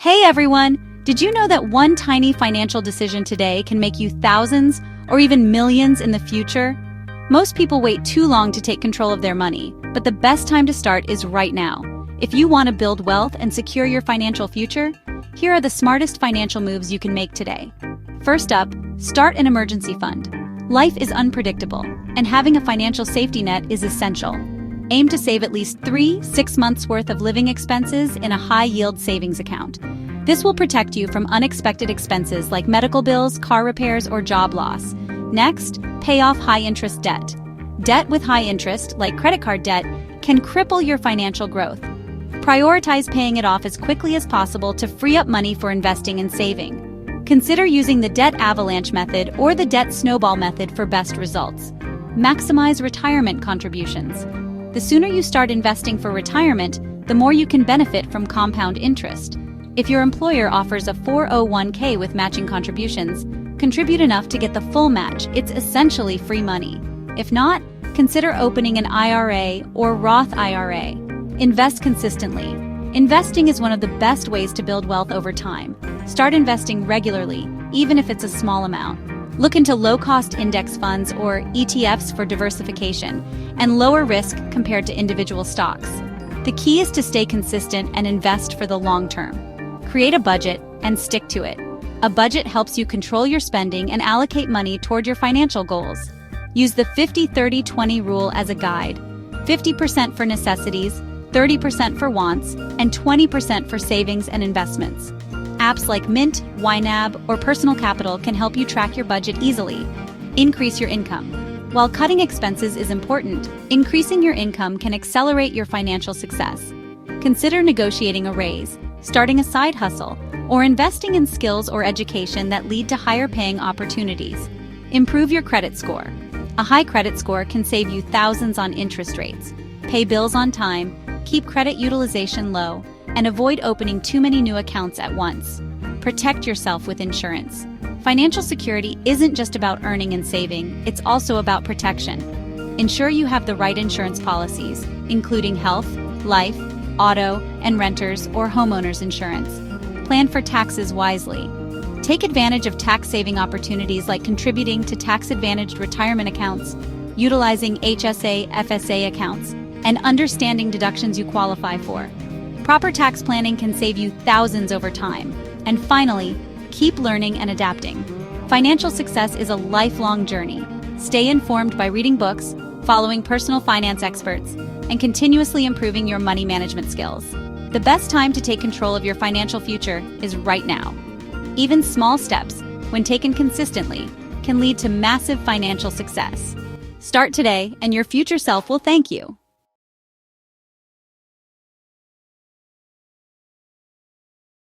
Hey everyone! Did you know that one tiny financial decision today can make you thousands or even millions in the future? Most people wait too long to take control of their money, but the best time to start is right now. If you want to build wealth and secure your financial future, here are the smartest financial moves you can make today. First up, start an emergency fund. Life is unpredictable, and having a financial safety net is essential. Aim to save at least 6 months' worth of living expenses in a high-yield savings account. This will protect you from unexpected expenses like medical bills, car repairs, or job loss. Next, pay off high-interest debt. Debt with high interest, like credit card debt, can cripple your financial growth. Prioritize paying it off as quickly as possible to free up money for investing and saving. Consider using the debt avalanche method or the debt snowball method for best results. Maximize retirement contributions. The sooner you start investing for retirement, the more you can benefit from compound interest. If your employer offers a 401k with matching contributions, contribute enough to get the full match. It's essentially free money. If not, consider opening an IRA or Roth IRA. Invest consistently. Investing is one of the best ways to build wealth over time. Start investing regularly, even if it's a small amount. Look into low-cost index funds or ETFs for diversification and lower risk compared to individual stocks. The key is to stay consistent and invest for the long term. Create a budget and stick to it. A budget helps you control your spending and allocate money toward your financial goals. Use the 50-30-20 rule as a guide. 50% for necessities, 30% for wants, and 20% for savings and investments. Apps like Mint, YNAB, or Personal Capital can help you track your budget easily. Increase your income. While cutting expenses is important, increasing your income can accelerate your financial success. Consider negotiating a raise, starting a side hustle, or investing in skills or education that lead to higher-paying opportunities. Improve your credit score. A high credit score can save you thousands on interest rates. Pay bills on time, keep credit utilization low, and avoid opening too many new accounts at once. Protect yourself with insurance. Financial security isn't just about earning and saving, it's also about protection. Ensure you have the right insurance policies, including health, life, auto, and renters or homeowners insurance. Plan for taxes wisely. Take advantage of tax-saving opportunities like contributing to tax-advantaged retirement accounts, utilizing HSA, FSA accounts, and understanding deductions you qualify for. Proper tax planning can save you thousands over time. And finally, keep learning and adapting. Financial success is a lifelong journey. Stay informed by reading books, following personal finance experts, and continuously improving your money management skills. The best time to take control of your financial future is right now. Even small steps, when taken consistently, can lead to massive financial success. Start today, and your future self will thank you.